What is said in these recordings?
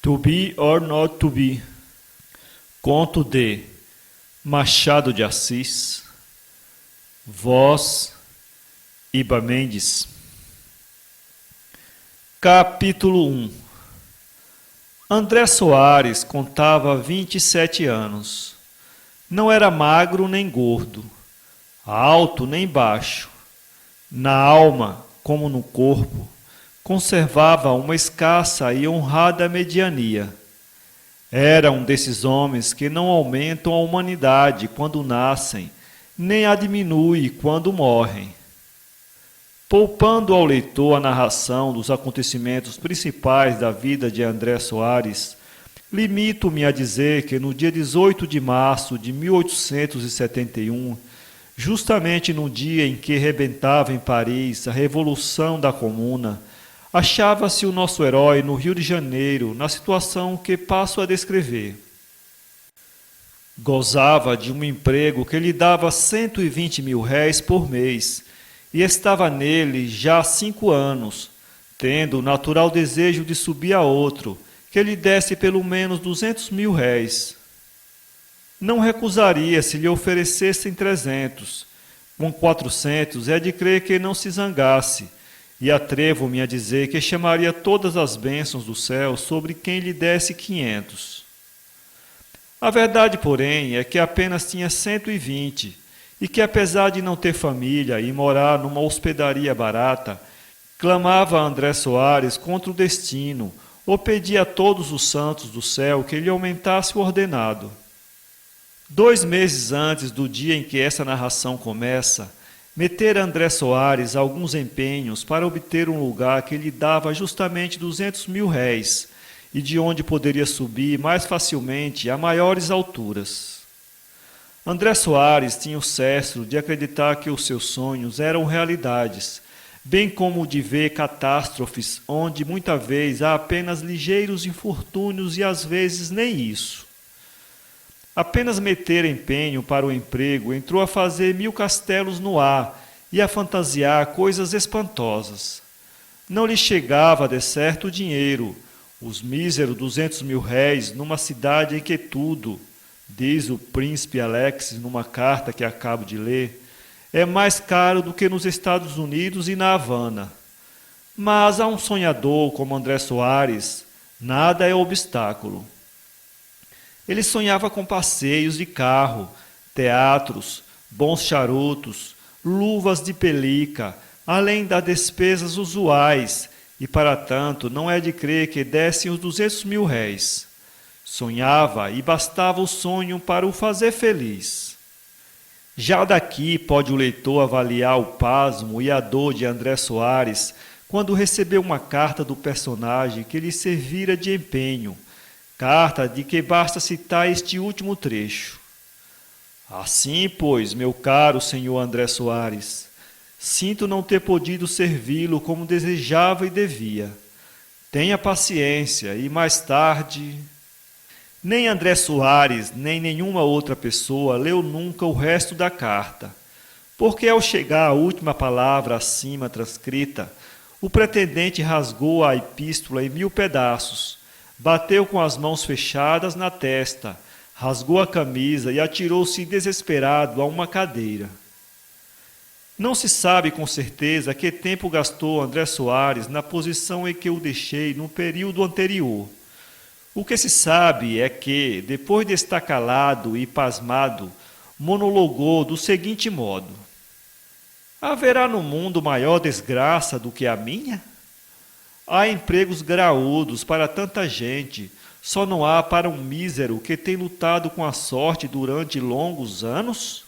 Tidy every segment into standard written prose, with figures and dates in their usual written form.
To Be or Not to Be, conto de Machado de Assis, voz Iba Mendes. Capítulo 1. André Soares contava 27 anos. Não era magro nem gordo, alto nem baixo. Na alma, como no corpo, conservava uma escassa e honrada mediania. Era um desses homens que não aumentam a humanidade quando nascem, nem a diminui quando morrem. Poupando ao leitor a narração dos acontecimentos principais da vida de André Soares, limito-me a dizer que no dia 18 de março de 1871, justamente no dia em que rebentava em Paris a Revolução da Comuna, achava-se o nosso herói no Rio de Janeiro, na situação que passo a descrever. Gozava de um emprego que lhe dava 120 mil réis por mês e estava nele já há 5 anos, tendo o natural desejo de subir a outro, que lhe desse pelo menos 200 mil réis. Não recusaria se lhe oferecessem 300. Com 400 é de crer que não se zangasse, e atrevo-me a dizer que chamaria todas as bênçãos do céu sobre quem lhe desse 500. A verdade, porém, é que apenas tinha 120, e que apesar de não ter família e morar numa hospedaria barata, clamava a André Soares contra o destino, ou pedia a todos os santos do céu que lhe aumentasse o ordenado. 2 meses antes do dia em que essa narração começa, metera André Soares alguns empenhos para obter um lugar que lhe dava justamente 200 mil réis, e de onde poderia subir mais facilmente a maiores alturas. André Soares tinha o cestro de acreditar que os seus sonhos eram realidades, bem como de ver catástrofes onde muita vez há apenas ligeiros infortúnios e às vezes nem isso. Apenas meter empenho para o emprego, entrou a fazer 1000 castelos no ar e a fantasiar coisas espantosas. Não lhe chegava de certo o dinheiro, os míseros 200 mil réis numa cidade em que tudo, diz o príncipe Alexis numa carta que acabo de ler, é mais caro do que nos Estados Unidos e na Havana. Mas a um sonhador como André Soares, nada é obstáculo. Ele sonhava com passeios de carro, teatros, bons charutos, luvas de pelica, além das despesas usuais, e para tanto não é de crer que dessem os 200 mil réis. Sonhava e bastava o sonho para o fazer feliz. Já daqui pode o leitor avaliar o pasmo e a dor de André Soares quando recebeu uma carta do personagem que lhe servira de empenho, carta de que basta citar este último trecho. Assim, pois, meu caro senhor André Soares, sinto não ter podido servi-lo como desejava e devia. Tenha paciência e mais tarde... Nem André Soares, nem nenhuma outra pessoa leu nunca o resto da carta, porque ao chegar à última palavra acima transcrita, o pretendente rasgou a epístola em 1000 pedaços, bateu com as mãos fechadas na testa, rasgou a camisa e atirou-se desesperado a uma cadeira. Não se sabe com certeza que tempo gastou André Soares na posição em que o deixei no período anterior. O que se sabe é que, depois de estar calado e pasmado, monologou do seguinte modo: haverá no mundo maior desgraça do que a minha? Há empregos graúdos para tanta gente, só não há para um mísero que tem lutado com a sorte durante longos anos?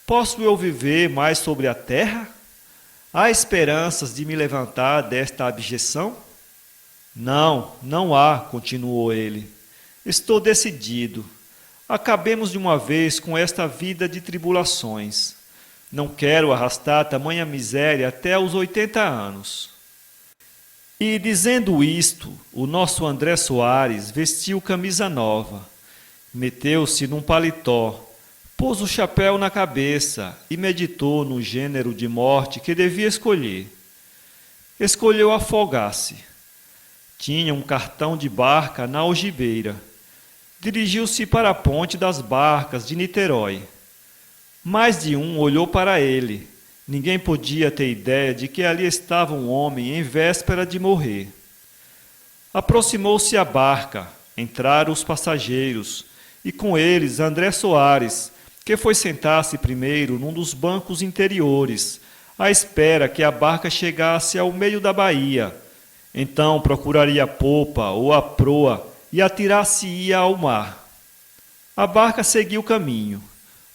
Posso eu viver mais sobre a terra? Há esperanças de me levantar desta abjeção? Não, não há, continuou ele. Estou decidido. Acabemos de uma vez com esta vida de tribulações. Não quero arrastar tamanha miséria até os 80 anos. E, dizendo isto, o nosso André Soares vestiu camisa nova, meteu-se num paletó, pôs o chapéu na cabeça e meditou no gênero de morte que devia escolher. Escolheu afogar-se. Tinha um cartão de barca na algibeira. Dirigiu-se para a ponte das barcas de Niterói. Mais de um olhou para ele. Ninguém podia ter ideia de que ali estava um homem em véspera de morrer. Aproximou-se a barca, entraram os passageiros, e com eles André Soares, que foi sentar-se primeiro num dos bancos interiores, à espera que a barca chegasse ao meio da baía. Então procuraria a popa ou a proa e atirar-se-ia ao mar. A barca seguiu o caminho.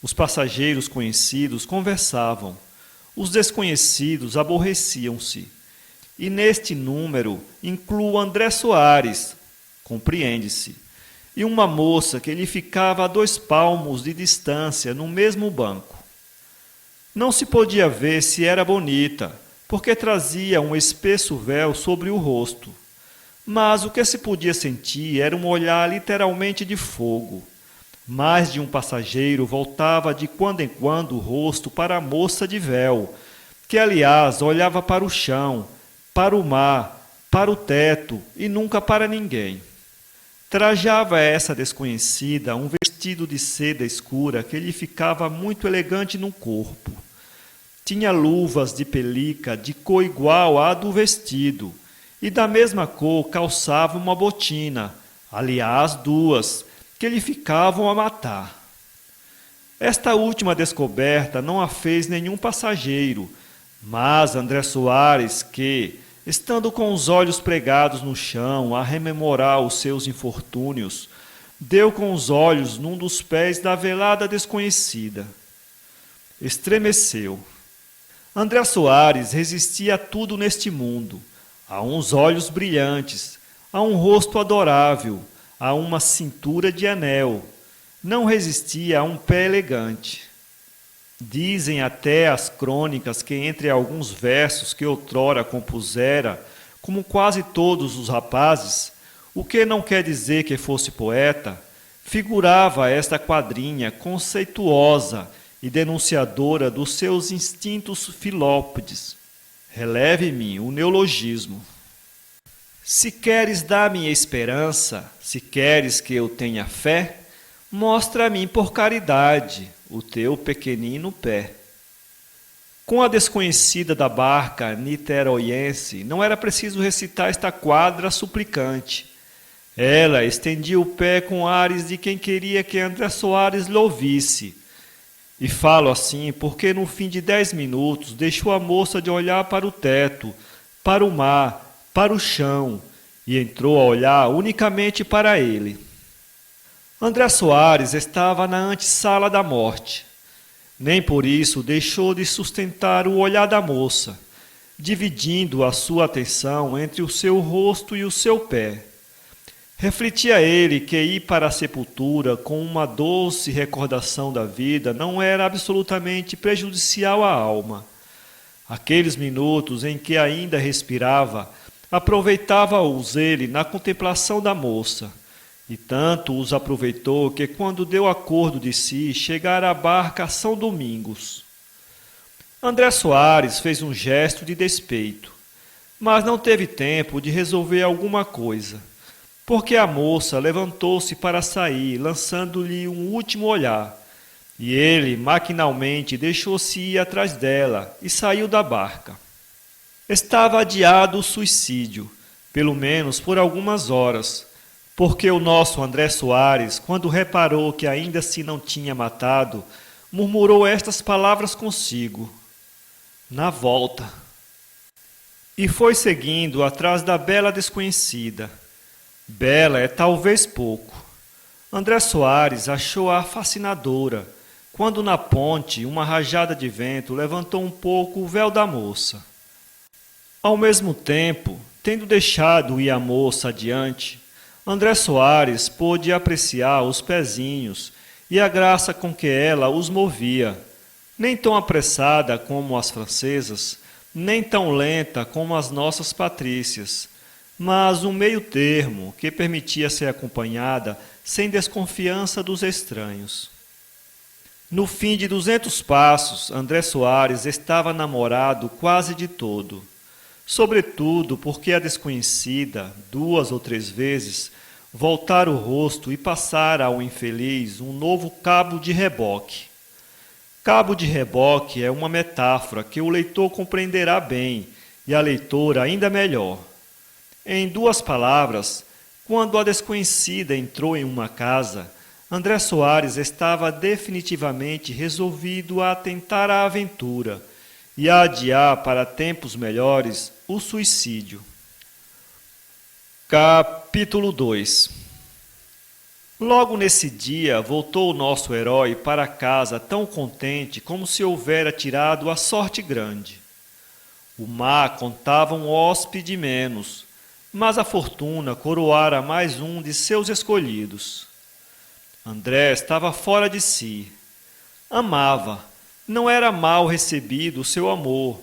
Os passageiros conhecidos conversavam. Os desconhecidos aborreciam-se. E neste número incluo André Soares, compreende-se, e uma moça que lhe ficava a 2 palmos de distância no mesmo banco. Não se podia ver se era bonita, porque trazia um espesso véu sobre o rosto. Mas o que se podia sentir era um olhar literalmente de fogo. Mais de um passageiro voltava de quando em quando o rosto para a moça de véu, que aliás olhava para o chão, para o mar, para o teto e nunca para ninguém. Trajava essa desconhecida um vestido de seda escura que lhe ficava muito elegante no corpo. Tinha luvas de pelica de cor igual à do vestido, e da mesma cor calçava uma botina, aliás 2, que lhe ficavam a matar. Esta última descoberta não a fez nenhum passageiro, mas André Soares, que, estando com os olhos pregados no chão a rememorar os seus infortúnios, deu com os olhos num dos pés da velada desconhecida. Estremeceu. André Soares resistia a tudo neste mundo, a uns olhos brilhantes, a um rosto adorável, a uma cintura de anel. Não resistia a um pé elegante. Dizem até as crônicas que entre alguns versos que outrora compusera, como quase todos os rapazes, o que não quer dizer que fosse poeta, figurava esta quadrinha conceituosa e denunciadora dos seus instintos filópodes. Releve-me o neologismo. Se queres dar-me esperança, se queres que eu tenha fé, mostra-me por caridade o teu pequenino pé. Com a desconhecida da barca niteroiense, não era preciso recitar esta quadra suplicante. Ela estendia o pé com ares de quem queria que André Soares lhe ouvisse. E falo assim porque no fim de 10 minutos deixou a moça de olhar para o teto, para o mar, para o chão, e entrou a olhar unicamente para ele. André Soares estava na antessala da morte. Nem por isso deixou de sustentar o olhar da moça, dividindo a sua atenção entre o seu rosto e o seu pé. Refletia ele que ir para a sepultura com uma doce recordação da vida não era absolutamente prejudicial à alma. Aqueles minutos em que ainda respirava, aproveitava-os ele na contemplação da moça, e tanto os aproveitou que quando deu acordo de si, chegara à barca a São Domingos. André Soares fez um gesto de despeito, mas não teve tempo de resolver alguma coisa, porque a moça levantou-se para sair, lançando-lhe um último olhar, e ele, maquinalmente, deixou-se ir atrás dela e saiu da barca. Estava adiado o suicídio, pelo menos por algumas horas, porque o nosso André Soares, quando reparou que ainda se não tinha matado, murmurou estas palavras consigo: na volta. E foi seguindo atrás da bela desconhecida. Bela é talvez pouco. André Soares achou-a fascinadora, quando na ponte uma rajada de vento levantou um pouco o véu da moça. Ao mesmo tempo, tendo deixado ir a moça adiante, André Soares pôde apreciar os pezinhos e a graça com que ela os movia, nem tão apressada como as francesas, nem tão lenta como as nossas patrícias, mas um meio termo que permitia ser acompanhada sem desconfiança dos estranhos. No fim de 200 passos, André Soares estava namorado quase de todo. sobretudo porque a desconhecida, 2 ou 3 vezes, voltara o rosto e passara ao infeliz um novo cabo de reboque. Cabo de reboque é uma metáfora que o leitor compreenderá bem e a leitora ainda melhor. Em 2 palavras, quando a desconhecida entrou em uma casa, André Soares estava definitivamente resolvido a tentar a aventura e a adiar para tempos melhores o suicídio. Capítulo 2. Logo nesse dia voltou o nosso herói para casa tão contente como se houvera tirado a sorte grande. O mar contava um hóspede menos, mas a fortuna coroara mais um de seus escolhidos. André estava fora de si. Amava. Não era mal recebido o seu amor,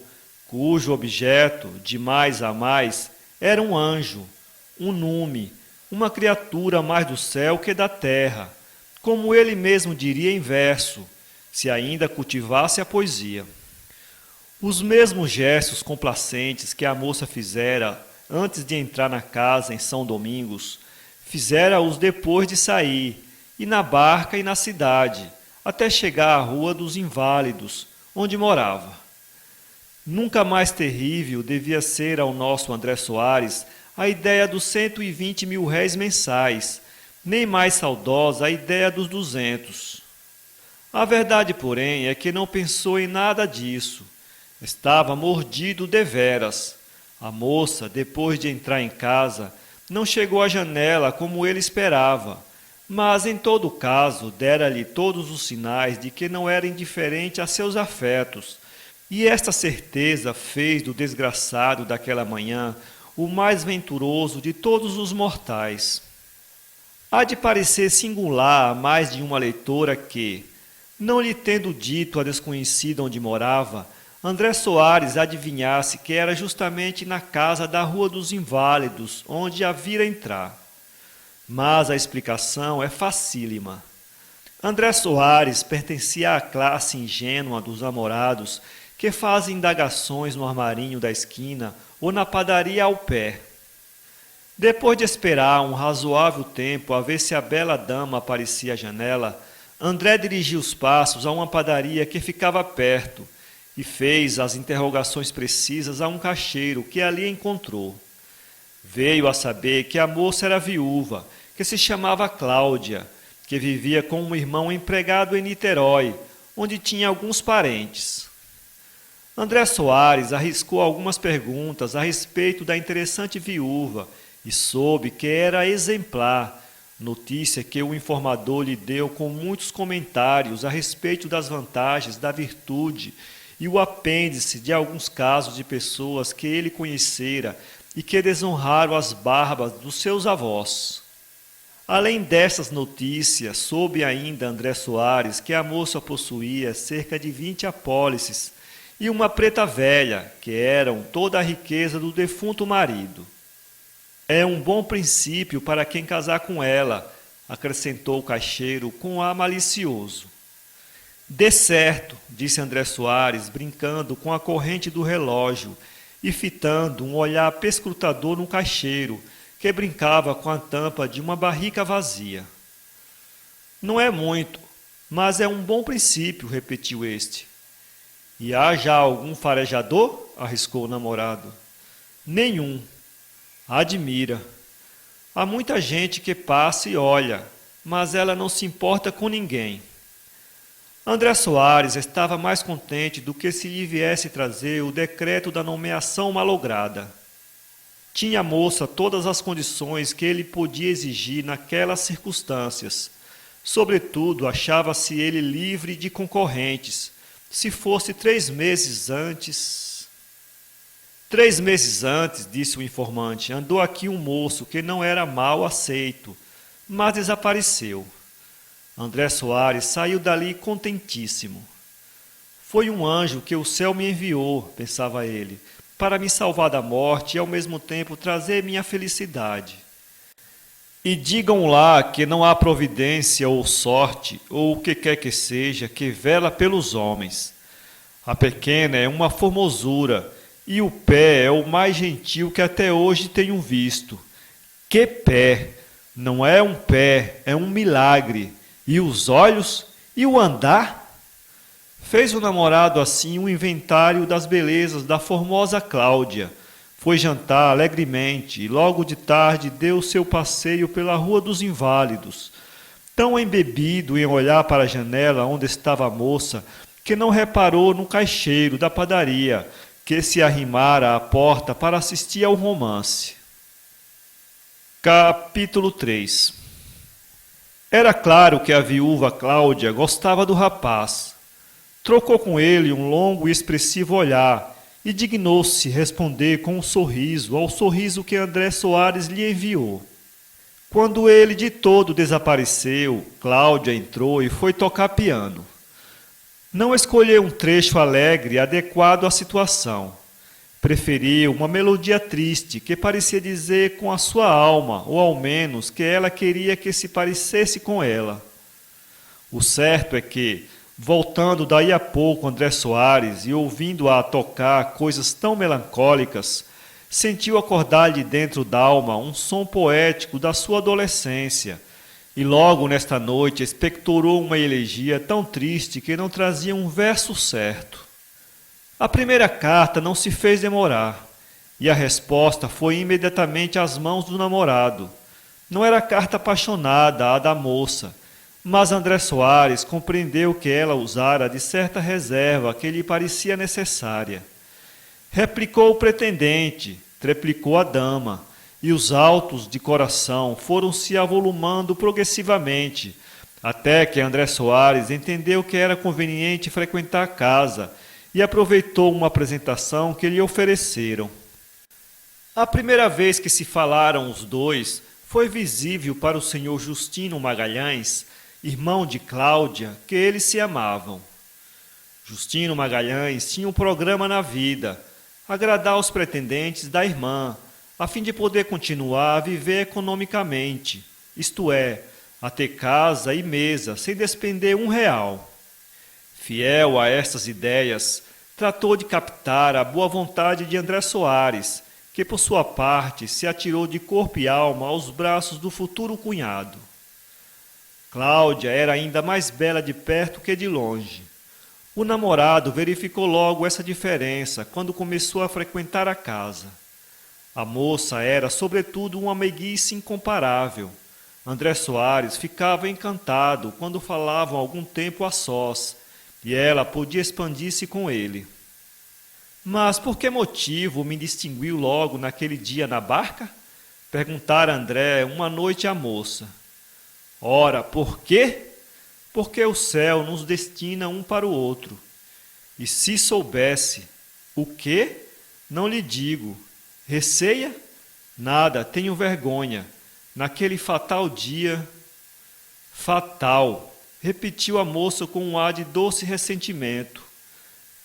cujo objeto, de mais a mais, era um anjo, um nume, uma criatura mais do céu que da terra, como ele mesmo diria em verso, se ainda cultivasse a poesia. Os mesmos gestos complacentes que a moça fizera antes de entrar na casa em São Domingos, fizera-os depois de sair, e na barca e na cidade, até chegar à Rua dos Inválidos, onde morava. Nunca mais terrível devia ser ao nosso André Soares a ideia dos 120 mil réis mensais, nem mais saudosa a ideia dos 200. A verdade, porém, é que não pensou em nada disso. Estava mordido deveras. A moça, depois de entrar em casa, não chegou à janela como ele esperava, mas, em todo caso, dera-lhe todos os sinais de que não era indiferente a seus afetos, e esta certeza fez do desgraçado daquela manhã o mais venturoso de todos os mortais. Há de parecer singular a mais de uma leitora que, não lhe tendo dito a desconhecida onde morava, André Soares adivinhasse que era justamente na casa da Rua dos Inválidos onde a vira entrar. Mas a explicação é facílima. André Soares pertencia à classe ingênua dos namorados que fazem indagações no armarinho da esquina ou na padaria ao pé. Depois de esperar um razoável tempo a ver se a bela dama aparecia à janela, André dirigiu os passos a uma padaria que ficava perto e fez as interrogações precisas a um caixeiro que ali encontrou. Veio a saber que a moça era viúva, que se chamava Cláudia, que vivia com um irmão empregado em Niterói, onde tinha alguns parentes. André Soares arriscou algumas perguntas a respeito da interessante viúva e soube que era exemplar, notícia que o informador lhe deu com muitos comentários a respeito das vantagens da virtude e o apêndice de alguns casos de pessoas que ele conhecera e que desonraram as barbas dos seus avós. Além dessas notícias, soube ainda André Soares que a moça possuía cerca de 20 apólices e uma preta velha, que eram toda a riqueza do defunto marido. É um bom princípio para quem casar com ela, acrescentou o caixeiro com ar malicioso. De certo, disse André Soares, brincando com a corrente do relógio e fitando um olhar perscrutador no caixeiro, que brincava com a tampa de uma barrica vazia. Não é muito, mas é um bom princípio, repetiu este. E há já algum farejador? Arriscou o namorado. Nenhum. Admira. Há muita gente que passa e olha, mas ela não se importa com ninguém. André Soares estava mais contente do que se lhe viesse trazer o decreto da nomeação malograda. Tinha a moça todas as condições que ele podia exigir naquelas circunstâncias. Sobretudo, achava-se ele livre de concorrentes. Se fosse 3 meses antes... 3 meses antes, disse o informante, andou aqui um moço que não era mal aceito, mas desapareceu. André Soares saiu dali contentíssimo. Foi um anjo que o céu me enviou, pensava ele, para me salvar da morte e ao mesmo tempo trazer minha felicidade. E digam lá que não há providência ou sorte, ou o que quer que seja, que vela pelos homens. A pequena é uma formosura, e o pé é o mais gentil que até hoje tenho visto. Que pé! Não é um pé, é um milagre. E os olhos? E o andar? Fez o namorado assim um inventário das belezas da formosa Cláudia. Foi jantar alegremente e logo de tarde deu seu passeio pela Rua dos Inválidos, tão embebido em olhar para a janela onde estava a moça, que não reparou no caixeiro da padaria, que se arrimara à porta para assistir ao romance. Capítulo 3. Era claro que a viúva Cláudia gostava do rapaz. Trocou com ele um longo e expressivo olhar e dignou-se responder com um sorriso ao sorriso que André Soares lhe enviou. Quando ele de todo desapareceu, Cláudia entrou e foi tocar piano. Não escolheu um trecho alegre adequado à situação. Preferiu uma melodia triste que parecia dizer com a sua alma, ou ao menos que ela queria que se parecesse com ela. O certo é que, voltando daí a pouco André Soares e ouvindo-a tocar coisas tão melancólicas, sentiu acordar-lhe dentro d'alma um som poético da sua adolescência, e logo nesta noite expectorou uma elegia tão triste que não trazia um verso certo. A primeira carta não se fez demorar, e a resposta foi imediatamente às mãos do namorado. Não era carta apaixonada, a da moça, mas André Soares compreendeu que ela usara de certa reserva que lhe parecia necessária. Replicou o pretendente, treplicou a dama, e os autos de coração foram se avolumando progressivamente, até que André Soares entendeu que era conveniente frequentar a casa e aproveitou uma apresentação que lhe ofereceram. A primeira vez que se falaram os dois foi visível para o senhor Justino Magalhães, irmão de Cláudia, que eles se amavam. Justino Magalhães tinha um programa na vida, agradar os pretendentes da irmã, a fim de poder continuar a viver economicamente, isto é, a ter casa e mesa sem despender R$1. Fiel a estas ideias, tratou de captar a boa vontade de André Soares, que por sua parte se atirou de corpo e alma aos braços do futuro cunhado. Cláudia era ainda mais bela de perto que de longe. O namorado verificou logo essa diferença quando começou a frequentar a casa. A moça era, sobretudo, uma meiguice incomparável. André Soares ficava encantado quando falavam algum tempo a sós, e ela podia expandir-se com ele. Mas por que motivo me distinguiu logo naquele dia na barca? Perguntara André uma noite à moça. Ora, por quê? Porque o céu nos destina um para o outro. E se soubesse o quê? Não lhe digo. Receia? Nada, tenho vergonha. Naquele fatal dia... Fatal, repetiu a moça com um ar de doce ressentimento.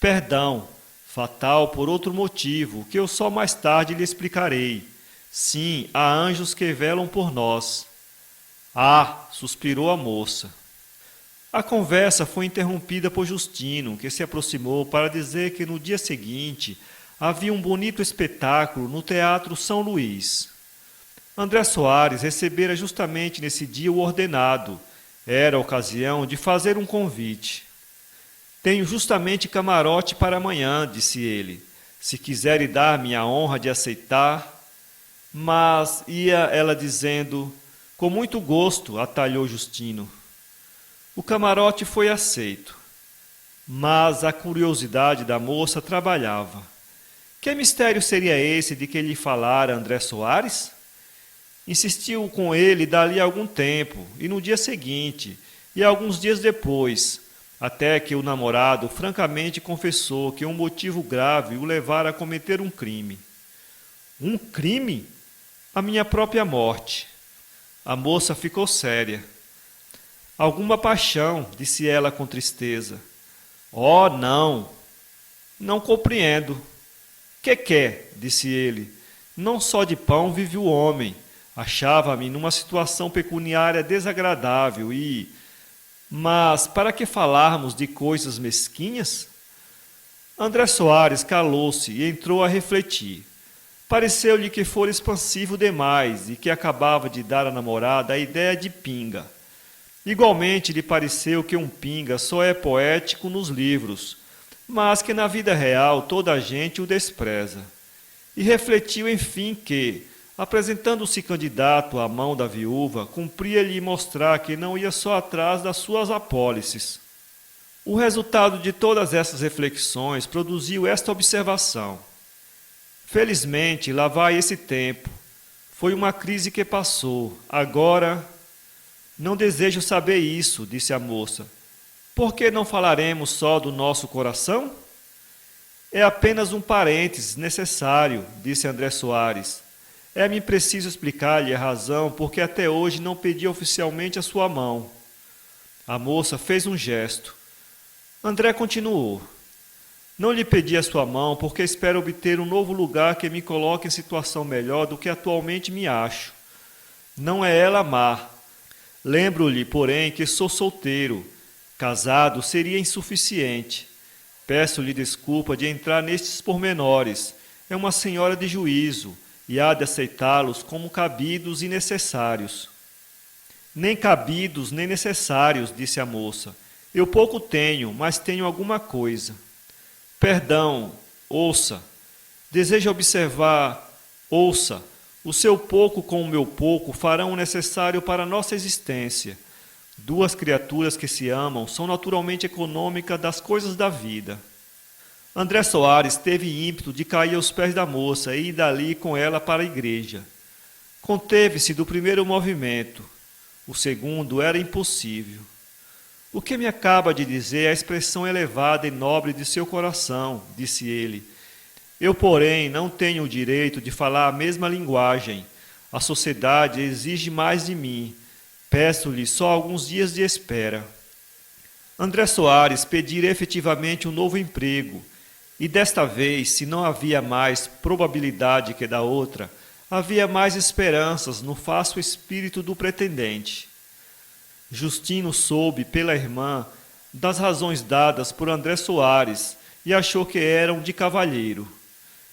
Perdão, fatal por outro motivo, que eu só mais tarde lhe explicarei. Sim, há anjos que velam por nós. Ah, suspirou a moça. A conversa foi interrompida por Justino, que se aproximou para dizer que no dia seguinte havia um bonito espetáculo no Teatro São Luís. André Soares recebera justamente nesse dia o ordenado. Era a ocasião de fazer um convite. Tenho justamente camarote para amanhã, disse ele. Se quiser dar-me a honra de aceitar. Mas ia ela dizendo, com muito gosto, atalhou Justino. O camarote foi aceito. Mas a curiosidade da moça trabalhava. Que mistério seria esse de que lhe falara André Soares? Insistiu com ele dali algum tempo, e no dia seguinte, e alguns dias depois, até que o namorado francamente confessou que um motivo grave o levara a cometer um crime. Um crime? A minha própria morte. A moça ficou séria. Alguma paixão, disse ela com tristeza. Oh, não! Não compreendo. Que quer? Disse ele. Não só de pão vive o homem. Achava-me numa situação pecuniária desagradável e... Mas para que falarmos de coisas mesquinhas? André Soares calou-se e entrou a refletir. Pareceu-lhe que fora expansivo demais e que acabava de dar à namorada a ideia de pinga. Igualmente lhe pareceu que um pinga só é poético nos livros, mas que na vida real toda a gente o despreza. E refletiu, enfim, que, apresentando-se candidato à mão da viúva, cumpria-lhe mostrar que não ia só atrás das suas apólices. O resultado de todas essas reflexões produziu esta observação. Felizmente, lá vai esse tempo. Foi uma crise que passou. Agora, não desejo saber isso, disse a moça. Por que não falaremos só do nosso coração? É apenas um parênteses necessário, disse André Soares. É-me preciso explicar-lhe a razão porque até hoje não pedi oficialmente a sua mão. A moça fez um gesto. André continuou. Não lhe pedi a sua mão porque espero obter um novo lugar que me coloque em situação melhor do que atualmente me acho. Não é ela má. Lembro-lhe, porém, que sou solteiro. Casado seria insuficiente. Peço-lhe desculpa de entrar nestes pormenores. É uma senhora de juízo e há de aceitá-los como cabidos e necessários. Nem cabidos, nem necessários, disse a moça. Eu pouco tenho, mas tenho alguma coisa. Perdão, ouça. Deseja observar, ouça. O seu pouco com o meu pouco farão o necessário para a nossa existência. Duas criaturas que se amam são naturalmente econômicas das coisas da vida. André Soares teve ímpeto de cair aos pés da moça e ir dali com ela para a igreja. Conteve-se do primeiro movimento. O segundo era impossível. O que me acaba de dizer é a expressão elevada e nobre de seu coração, disse ele. Eu, porém, não tenho o direito de falar a mesma linguagem. A sociedade exige mais de mim. Peço-lhe só alguns dias de espera. André Soares pedira efetivamente um novo emprego, e desta vez, se não havia mais probabilidade que da outra, havia mais esperanças no fácil espírito do pretendente. Justino soube, pela irmã, das razões dadas por André Soares e achou que eram de cavalheiro.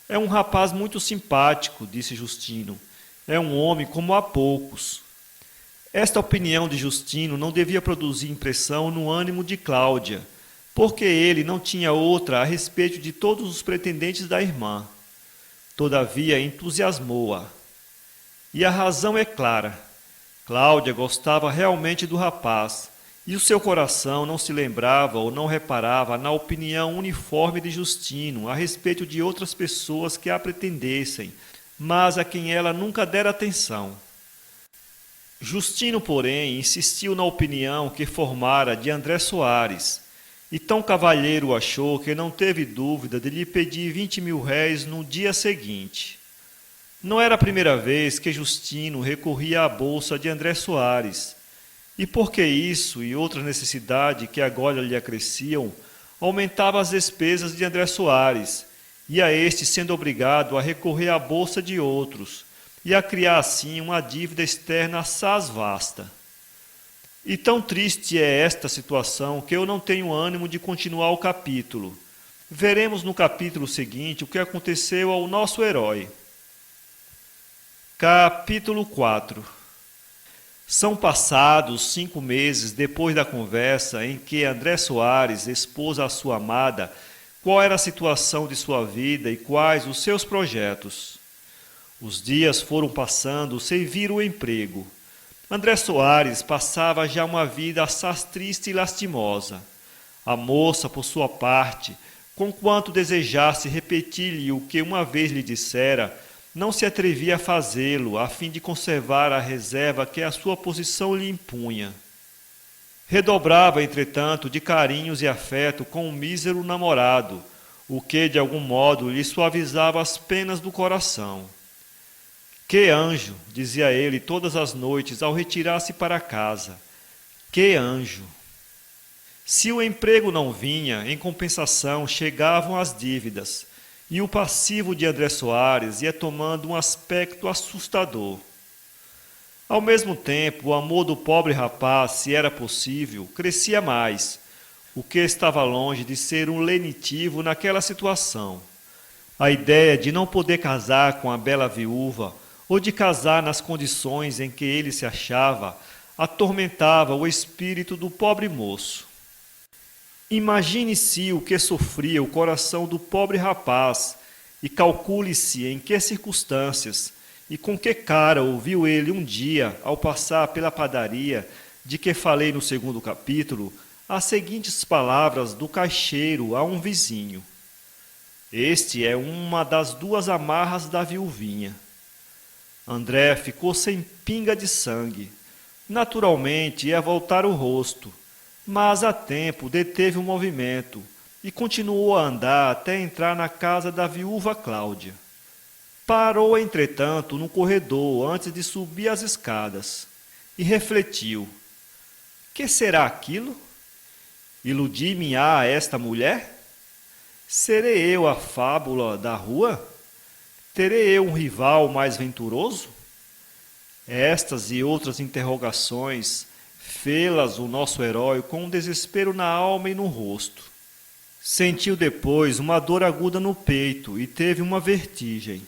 É um rapaz muito simpático, disse Justino. É um homem como há poucos. Esta opinião de Justino não devia produzir impressão no ânimo de Cláudia, porque ele não tinha outra a respeito de todos os pretendentes da irmã. Todavia, entusiasmou-a. E a razão é clara. Cláudia gostava realmente do rapaz, e o seu coração não se lembrava ou não reparava na opinião uniforme de Justino a respeito de outras pessoas que a pretendessem, mas a quem ela nunca dera atenção. Justino, porém, insistiu na opinião que formara de André Soares, e tão cavalheiro achou que não teve dúvida de lhe pedir 20.000 réis no dia seguinte. Não era a primeira vez que Justino recorria à bolsa de André Soares, e porque isso e outras necessidades que agora lhe acresciam, aumentava as despesas de André Soares, e a este sendo obrigado a recorrer à bolsa de outros, e a criar assim uma dívida externa assaz vasta. E tão triste é esta situação que eu não tenho ânimo de continuar o capítulo. Veremos no capítulo seguinte o que aconteceu ao nosso herói. Capítulo 4. São passados 5 meses depois da conversa em que André Soares expôs à sua amada qual era a situação de sua vida e quais os seus projetos. Os dias foram passando sem vir o emprego. André Soares passava já uma vida assaz triste e lastimosa. A moça, por sua parte, conquanto desejasse repetir-lhe o que uma vez lhe dissera, não se atrevia a fazê-lo, a fim de conservar a reserva que a sua posição lhe impunha. Redobrava, entretanto, de carinhos e afeto com o mísero namorado, o que, de algum modo, lhe suavizava as penas do coração. Que anjo, dizia ele todas as noites ao retirar-se para casa. Que anjo! Se o emprego não vinha, em compensação chegavam as dívidas, e o passivo de André Soares ia tomando um aspecto assustador. Ao mesmo tempo, o amor do pobre rapaz, se era possível, crescia mais. o que estava longe de ser um lenitivo naquela situação. A ideia de não poder casar com a bela viúva ou de casar nas condições em que ele se achava atormentava o espírito do pobre moço. Imagine-se o que sofria o coração do pobre rapaz e calcule-se em que circunstâncias e com que cara ouviu ele um dia, ao passar pela padaria de que falei no 2º capítulo, as seguintes palavras do caixeiro a um vizinho. Este é uma das 2 amarras da viuvinha. André ficou sem pinga de sangue. Naturalmente ia voltar o rosto, mas a tempo deteve o movimento e continuou a andar até entrar na casa da viúva Cláudia. Parou, entretanto, no corredor antes de subir as escadas e refletiu. Que será aquilo? Iludi-me-á esta mulher? Serei eu a fábula da rua? Terei eu um rival mais venturoso? Estas e outras interrogações fê-las o nosso herói com um desespero na alma e no rosto. Sentiu depois uma dor aguda no peito e teve uma vertigem.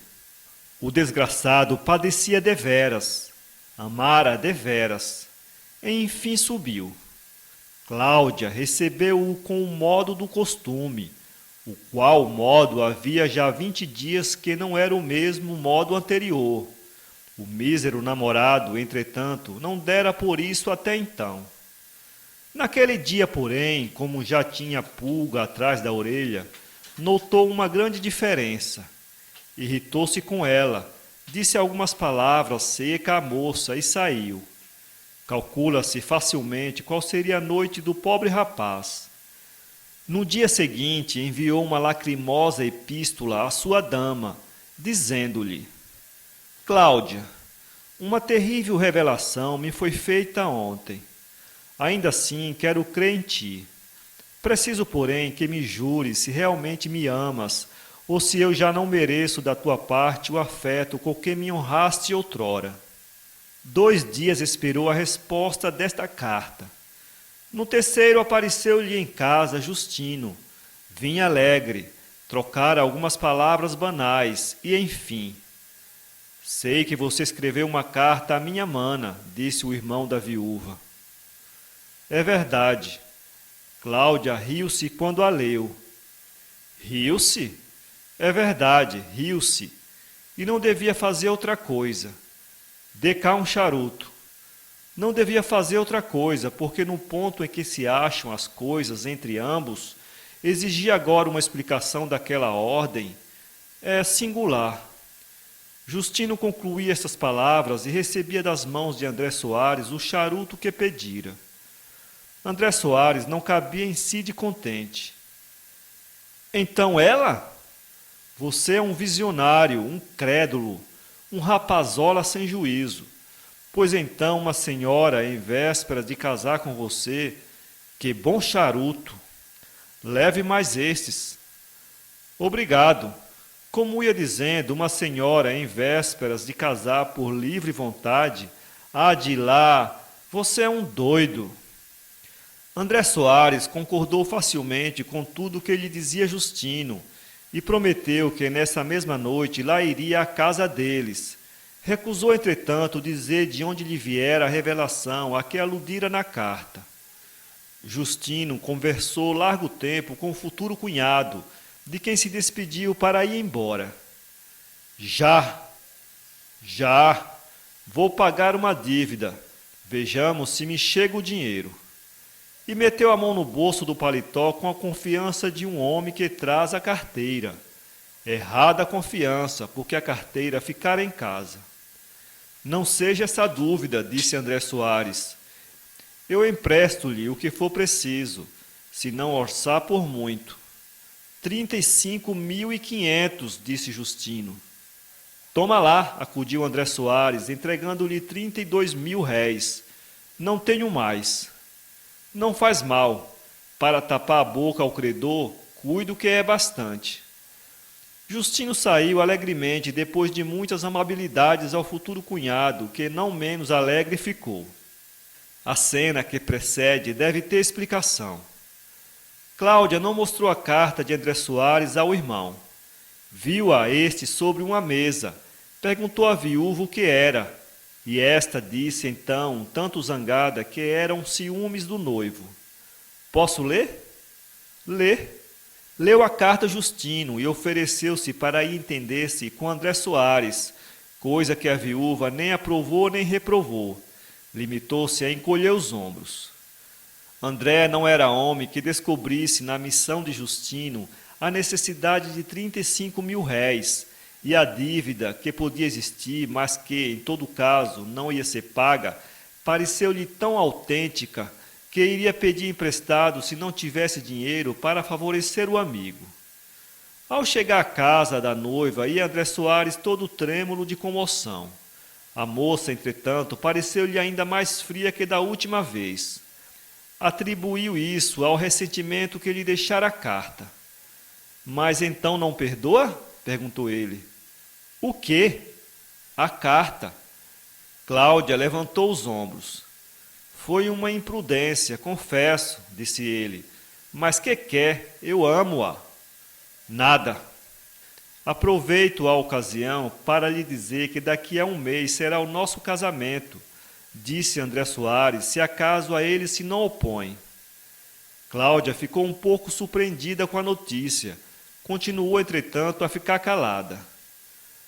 O desgraçado padecia deveras, amara deveras. Enfim subiu. Cláudia recebeu-o com o modo do costume, o qual modo havia já 20 dias que não era o mesmo modo anterior. O mísero namorado, entretanto, não dera por isso até então. Naquele dia, porém, como já tinha pulga atrás da orelha, notou uma grande diferença. Irritou-se com ela, disse algumas palavras secas à moça e saiu. Calcula-se facilmente qual seria a noite do pobre rapaz. No dia seguinte, enviou uma lacrimosa epístola à sua dama, dizendo-lhe: Cláudia, uma terrível revelação me foi feita ontem. Ainda assim, quero crer em ti. Preciso, porém, que me jures se realmente me amas, ou se eu já não mereço da tua parte o afeto com que me honraste outrora. 2 dias esperou a resposta desta carta. No 3º apareceu-lhe em casa Justino. Vinha alegre, trocara algumas palavras banais e, enfim... Sei que você escreveu uma carta à minha mana, disse o irmão da viúva. É verdade. Cláudia riu-se quando a leu. Riu-se? É verdade, riu-se. E não devia fazer outra coisa. Dê cá um charuto. Não devia fazer outra coisa, porque no ponto em que se acham as coisas entre ambos, exigir agora uma explicação daquela ordem é singular. Justino concluía estas palavras e recebia das mãos de André Soares o charuto que pedira. André Soares não cabia em si de contente. Então ela? Você é um visionário, um crédulo, um rapazola sem juízo. Pois então uma senhora, em véspera de casar com você, que bom charuto! Leve mais estes. Obrigado. Como ia dizendo, uma senhora, em vésperas de casar por livre vontade, há de ir lá, você é um doido. André Soares concordou facilmente com tudo o que lhe dizia Justino e prometeu que nessa mesma noite lá iria à casa deles. Recusou, entretanto, dizer de onde lhe viera a revelação a que aludira na carta. Justino conversou largo tempo com o futuro cunhado, de quem se despediu para ir embora. Já, vou pagar uma dívida. Vejamos se me chega o dinheiro. E meteu a mão no bolso do paletó com a confiança de um homem que traz a carteira. Errada a confiança, porque a carteira ficara em casa. Não seja essa dúvida, disse André Soares. Eu empresto-lhe o que for preciso, se não orçar por muito. 35.500, disse Justino. Toma lá, acudiu André Soares, entregando-lhe 32.000 réis. Não tenho mais. Não faz mal. Para tapar a boca ao credor, cuido que é bastante. Justino saiu alegremente depois de muitas amabilidades ao futuro cunhado, que não menos alegre ficou. A cena que precede deve ter explicação. Cláudia não mostrou a carta de André Soares ao irmão. Viu-a este sobre uma mesa. Perguntou à viúva o que era. E esta disse então, tanto zangada, que eram ciúmes do noivo. Posso ler? Lê. Leu a carta Justino e ofereceu-se para ir entender-se com André Soares, coisa que a viúva nem aprovou nem reprovou. Limitou-se a encolher os ombros. André não era homem que descobrisse na missão de Justino a necessidade de 35 mil réis e a dívida que podia existir, mas que, em todo caso, não ia ser paga, pareceu-lhe tão autêntica que iria pedir emprestado se não tivesse dinheiro para favorecer o amigo. Ao chegar à casa da noiva, ia André Soares todo trêmulo de comoção. A moça, entretanto, pareceu-lhe ainda mais fria que da última vez. Atribuiu isso ao ressentimento que lhe deixara a carta. Mas então não perdoa? Perguntou ele. O quê? A carta. Cláudia levantou os ombros. Foi uma imprudência, confesso, disse ele. Mas que quer? Eu amo-a. Nada. Aproveito a ocasião para lhe dizer que daqui a um mês será o nosso casamento, disse André Soares, se acaso a ele se não opõe. Cláudia ficou um pouco surpreendida com a notícia. Continuou, entretanto, a ficar calada.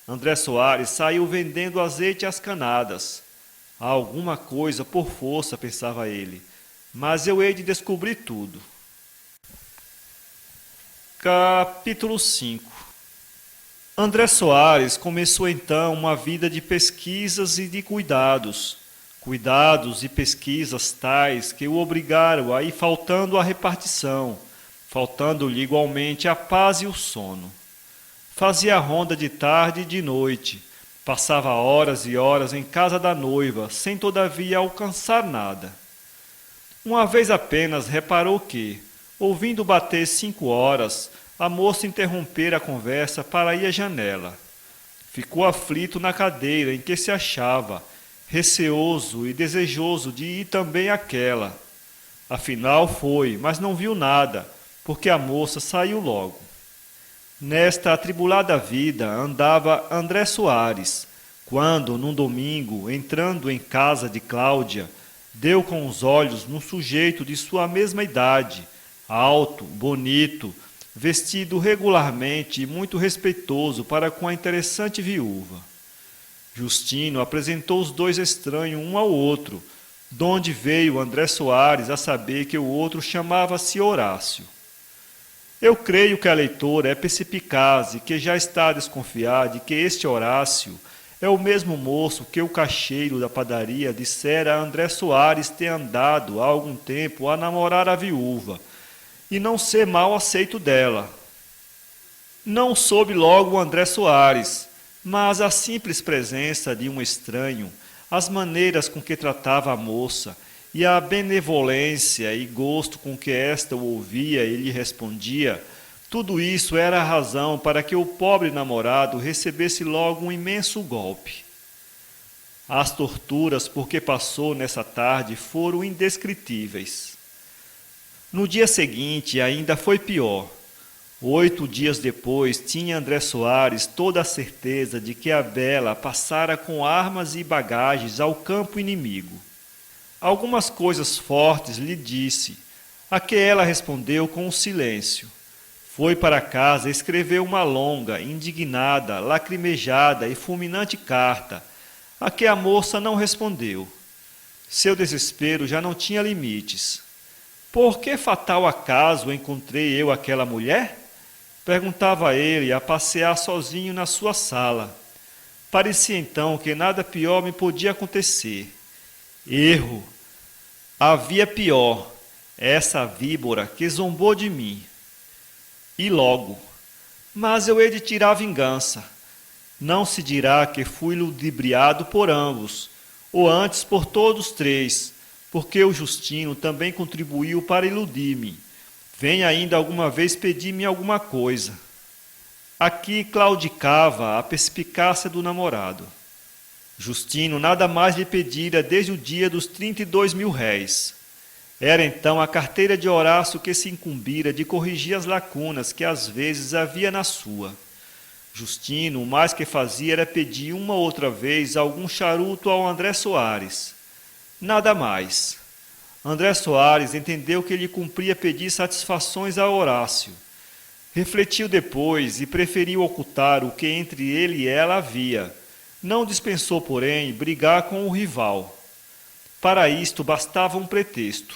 André Soares saiu vendendo azeite às canadas. Há alguma coisa por força, pensava ele, mas eu hei de descobrir tudo. Capítulo 5. André Soares começou então uma vida de pesquisas e de cuidados e pesquisas tais que o obrigaram a ir faltando à repartição, faltando-lhe igualmente a paz e o sono. Fazia a ronda de tarde e de noite, passava horas e horas em casa da noiva, sem todavia alcançar nada. Uma vez apenas reparou que, ouvindo bater 5 horas, a moça interrompera a conversa para ir à janela. Ficou aflito na cadeira em que se achava, receoso e desejoso de ir também àquela. Afinal foi, mas não viu nada, porque a moça saiu logo. Nesta atribulada vida andava André Soares, quando, num domingo, entrando em casa de Cláudia, deu com os olhos num sujeito de sua mesma idade, alto, bonito, vestido regularmente e muito respeitoso para com a interessante viúva. Justino apresentou os dois estranhos um ao outro, donde veio André Soares a saber que o outro chamava-se Horácio. Eu creio que a leitora é perspicaz e que já está a desconfiar de que este Horácio é o mesmo moço que o caixeiro da padaria dissera a André Soares ter andado há algum tempo a namorar a viúva e não ser mal aceito dela. Não soube logo o André Soares, mas a simples presença de um estranho, as maneiras com que tratava a moça e a benevolência e gosto com que esta o ouvia e lhe respondia, tudo isso era a razão para que o pobre namorado recebesse logo um imenso golpe. As torturas por que passou nessa tarde foram indescritíveis. No dia seguinte ainda foi pior. 8 dias depois tinha André Soares toda a certeza de que a bela passara com armas e bagagens ao campo inimigo. Algumas coisas fortes lhe disse, a que ela respondeu com um silêncio. Foi para casa e escreveu uma longa, indignada, lacrimejada e fulminante carta, a que a moça não respondeu. Seu desespero já não tinha limites. Por que fatal acaso encontrei eu aquela mulher? Perguntava ele a passear sozinho na sua sala. Parecia então que nada pior me podia acontecer. Erro. Havia pior, essa víbora que zombou de mim. E logo. Mas eu hei de tirar vingança. Não se dirá que fui ludibriado por ambos, ou antes por todos 3, porque o Justino também contribuiu para iludir-me. Vem ainda alguma vez pedir-me alguma coisa. Aqui claudicava a perspicácia do namorado. Justino nada mais lhe pedira desde o dia dos 32 mil réis. Era então a carteira de Horácio que se incumbira de corrigir as lacunas que às vezes havia na sua. Justino, o mais que fazia era pedir uma ou outra vez algum charuto ao André Soares. Nada mais. André Soares entendeu que lhe cumpria pedir satisfações a Horácio. Refletiu depois e preferiu ocultar o que entre ele e ela havia. Não dispensou, porém, brigar com o rival. Para isto bastava um pretexto.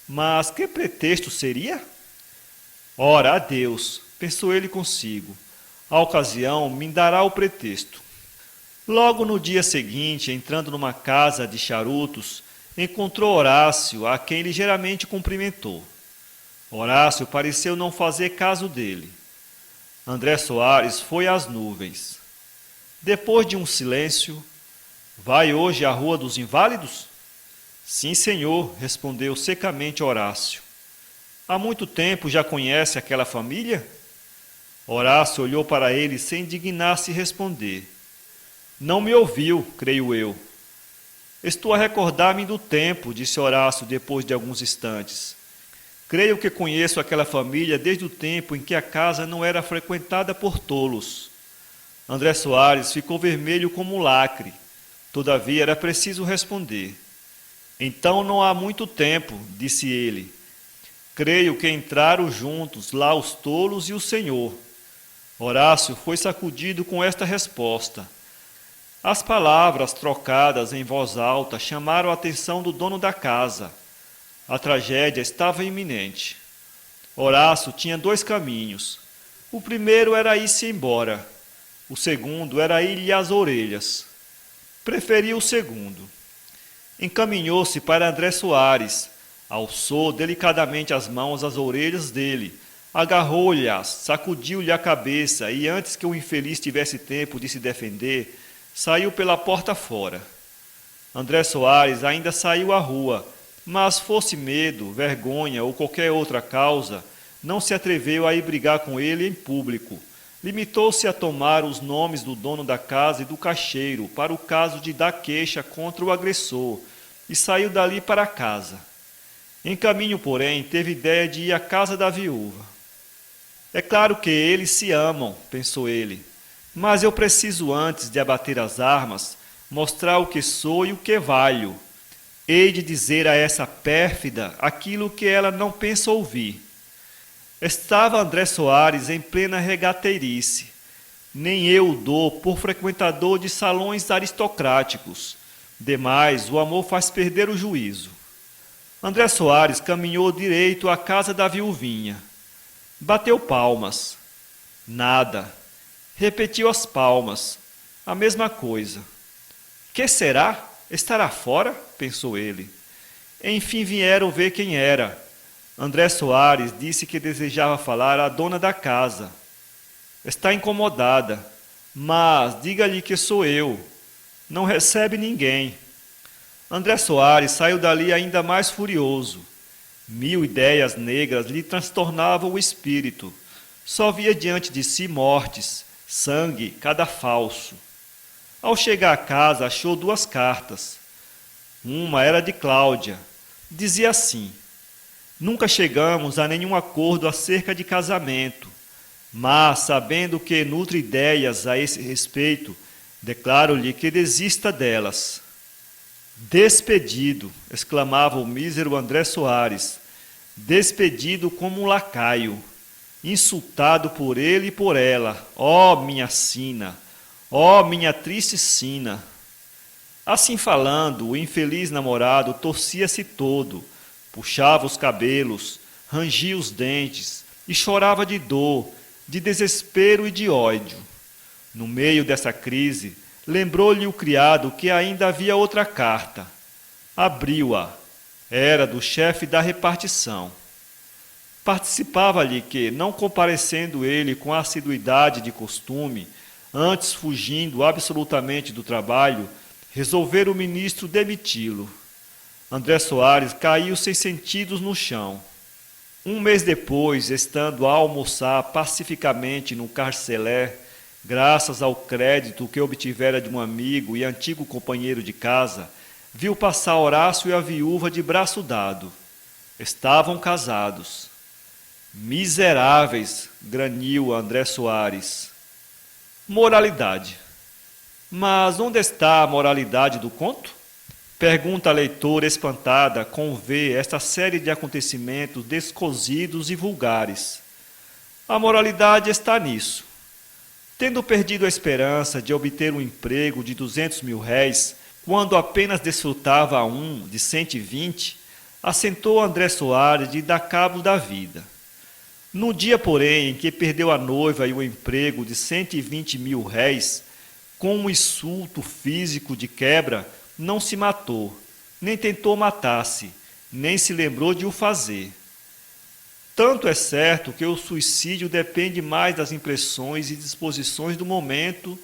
Mas que pretexto seria? Ora, a Deus, pensou ele consigo. A ocasião me dará o pretexto. Logo no dia seguinte, entrando numa casa de charutos, encontrou Horácio, a quem ligeiramente cumprimentou. Horácio pareceu não fazer caso dele. André Soares foi às nuvens. Depois de um silêncio, vai hoje à Rua dos Inválidos? Sim, senhor, respondeu secamente Horácio. Há muito tempo já conhece aquela família? Horácio olhou para ele sem dignar-se responder. Não me ouviu, creio eu. Estou a recordar-me do tempo, disse Horácio depois de alguns instantes. Creio que conheço aquela família desde o tempo em que a casa não era frequentada por tolos. André Soares ficou vermelho como um lacre. Todavia era preciso responder. Então não há muito tempo, disse ele. Creio que entraram juntos lá os tolos e o Senhor. Horácio foi sacudido com esta resposta. As palavras trocadas em voz alta chamaram a atenção do dono da casa. A tragédia estava iminente. Horácio tinha dois caminhos. O primeiro era ir-se embora. O segundo era ir-lhe às orelhas. Preferiu o segundo. Encaminhou-se para André Soares, alçou delicadamente as mãos às orelhas dele, agarrou-lhe-as, sacudiu-lhe a cabeça e, antes que o infeliz tivesse tempo de se defender, saiu pela porta fora. André Soares ainda saiu à rua, mas fosse medo, vergonha ou qualquer outra causa, não se atreveu a ir brigar com ele em público. Limitou-se a tomar os nomes do dono da casa e do caixeiro para o caso de dar queixa contra o agressor e saiu dali para casa. Em caminho, porém, teve ideia de ir à casa da viúva. É claro que eles se amam, pensou ele, mas eu preciso, antes de abater as armas, mostrar o que sou e o que valho. Hei de dizer a essa pérfida aquilo que ela não pensa ouvir. Estava André Soares em plena regateirice. Nem eu o dou por frequentador de salões aristocráticos. Demais, o amor faz perder o juízo. André Soares caminhou direito à casa da viuvinha. Bateu palmas. Nada. Repetiu as palmas. A mesma coisa. Que será? Estará fora? Pensou ele. Enfim vieram ver quem era. André Soares disse que desejava falar à dona da casa. Está incomodada, mas diga-lhe que sou eu. Não recebe ninguém. André Soares saiu dali ainda mais furioso. 1000 ideias negras lhe transtornavam o espírito. Só via diante de si mortes, sangue, cadafalso. Ao chegar à casa, achou 2 cartas. Uma era de Cláudia. Dizia assim: nunca chegamos a nenhum acordo acerca de casamento, mas, sabendo que nutre ideias a esse respeito, declaro-lhe que desista delas. Despedido, exclamava o mísero André Soares, despedido como um lacaio, insultado por ele e por ela, ó minha sina, ó minha triste sina. Assim falando, o infeliz namorado torcia-se todo, puxava os cabelos, rangia os dentes e chorava de dor, de desespero e de ódio. No meio dessa crise, lembrou-lhe o criado que ainda havia outra carta. Abriu-a. Era do chefe da repartição. Participava-lhe que, não comparecendo ele com a assiduidade de costume, antes fugindo absolutamente do trabalho, resolvera o ministro demiti-lo. André Soares caiu sem sentidos no chão. Um mês depois, estando a almoçar pacificamente no Carcelé, graças ao crédito que obtivera de um amigo e antigo companheiro de casa, viu passar Horácio e a viúva de braço dado. Estavam casados. Miseráveis, graniu André Soares. Moralidade. Mas onde está a moralidade do conto? Pergunta a leitora espantada com ver esta série de acontecimentos descosidos e vulgares. A moralidade está nisso. Tendo perdido a esperança de obter um emprego de 200 mil réis, quando apenas desfrutava um de 120, assentou André Soares de dar cabo da vida. No dia, porém, em que perdeu a noiva e o emprego de 120 mil réis, com um insulto físico de quebra, não se matou, nem tentou matar-se, nem se lembrou de o fazer. Tanto é certo que o suicídio depende mais das impressões e disposições do momento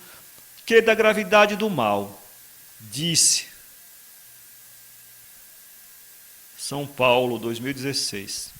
que da gravidade do mal. Disse. São Paulo, 2016.